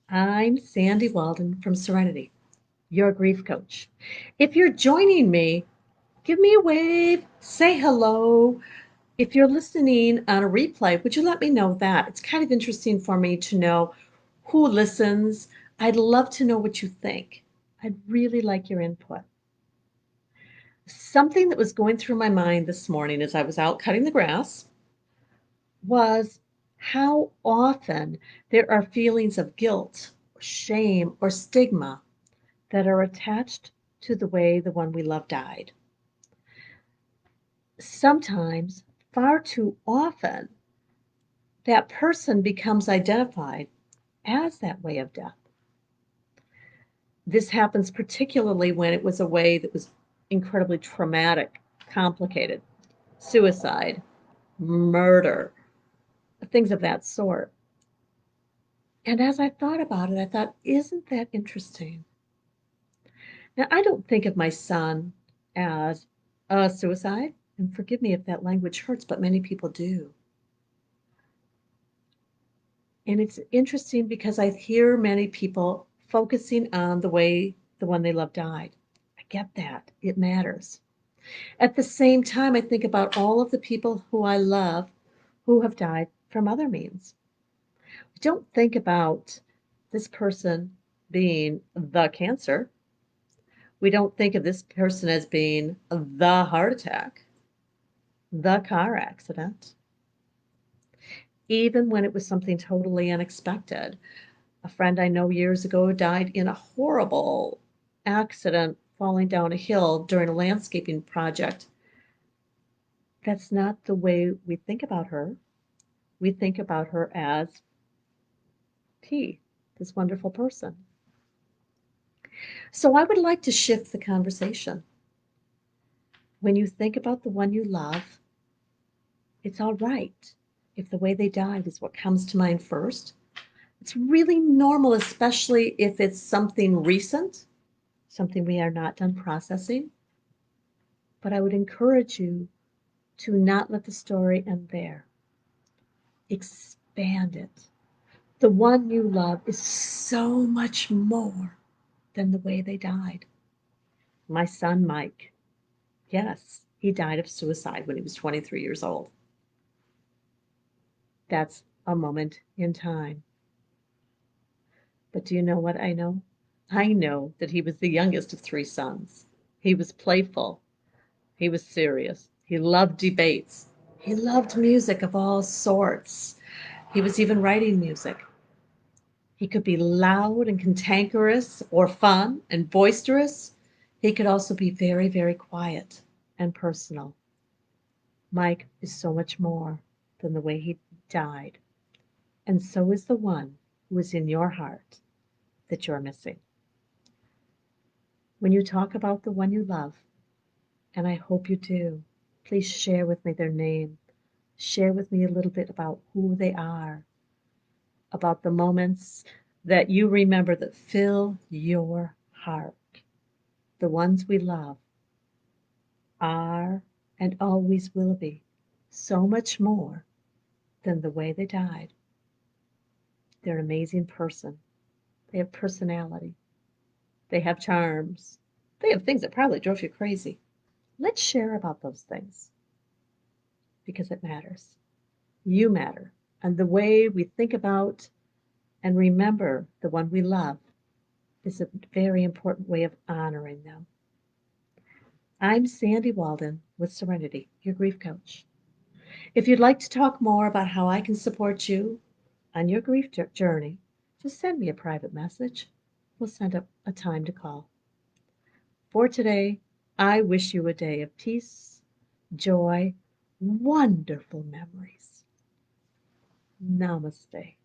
I'm Sandy Walden from Serenity, your grief coach. If you're joining me, give me a wave, say hello. If you're listening on a replay, would you let me know that? It's kind of interesting for me to know who listens. I'd love to know what you think. I'd really like your input. Something that was going through my mind this morning as I was out cutting the grass was how often there are feelings of guilt, shame, or stigma that are attached to the way the one we love died. Sometimes, far too often, that person becomes identified as that way of death. This happens particularly when it was a way that was incredibly traumatic, complicated, suicide, murder, things of that sort. And as I thought about it, I thought, isn't that interesting? Now, I don't think of my son as a suicide, and forgive me if that language hurts, but many people do. And it's interesting because I hear many people focusing on the way the one they love died. I get that. It matters. At the same time, I think about all of the people who I love who have died from other means. I don't think about this person being the cancer. We don't think of this person as being the heart attack, the car accident, even when it was something totally unexpected. A friend I know years ago died in a horrible accident falling down a hill during a landscaping project. That's not the way we think about her. We think about her as T, this wonderful person. So I would like to shift the conversation. When you think about the one you love, it's all right if the way they died is what comes to mind first. It's really normal, especially if it's something recent, something we are not done processing. But I would encourage you to not let the story end there. Expand it. The one you love is so much more than the way they died. My son, Mike, yes, he died of suicide when he was 23 years old. That's a moment in time. But do you know what I know? I know that he was the youngest of three sons. He was playful. He was serious. He loved debates. He loved music of all sorts. He was even writing music. He could be loud and cantankerous, or fun and boisterous. He could also be very, very quiet and personal. Mike is so much more than the way he died, and so is the one who is in your heart that you're missing. When you talk about the one you love, and I hope you do, please share with me their name. Share with me a little bit about who they are, about the moments that you remember that fill your heart. The ones we love are and always will be so much more than the way they died. They're an amazing person. They have personality. They have charms. They have things that probably drove you crazy. Let's share about those things because it matters. You matter. And the way we think about and remember the one we love is a very important way of honoring them. I'm Sandy Walden with Serenity, your grief coach. If you'd like to talk more about how I can support you on your grief journey, just send me a private message. We'll send up a time to call. For today, I wish you a day of peace, joy, wonderful memories. Namaste.